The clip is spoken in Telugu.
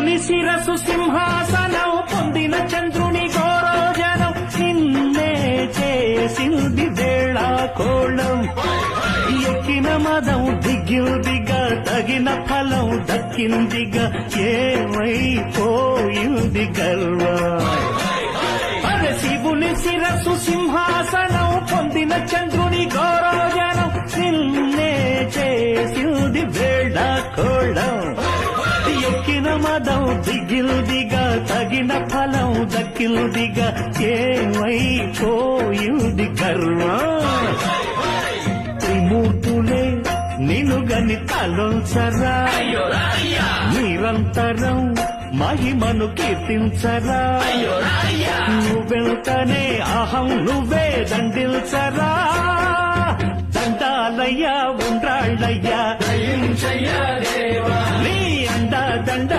శివుని శిరసు సింహాసనం పొందిన చంద్రుని గౌరవజనం నిన్నే చేసింది వేళా కోళం ఎక్కిన మదం దిగ్గుదిగా తగిన ఫలం దక్కిందిగా ఏమైపోయింది గర్వం అరే శివుని శిరసు సింహాసనం పొందిన చంద్రుని గౌరవజనం నిన్నే చేసింది వేళా కోళం ఎక్కిన మదం దిగిల్దిగా తగిన ఫలం దక్కిల్దిగా ఏమైపోయింది గర్వం త్రిమూర్తులే నినుగని తలొంచరా నిరంతరం మహిమను కీర్తించరా నువ్వెంతనే అహం నువ్వే దండిల్చరా దండాలయ్యా ఉండ్రాళ్ళయ్యా నీ అండా దండ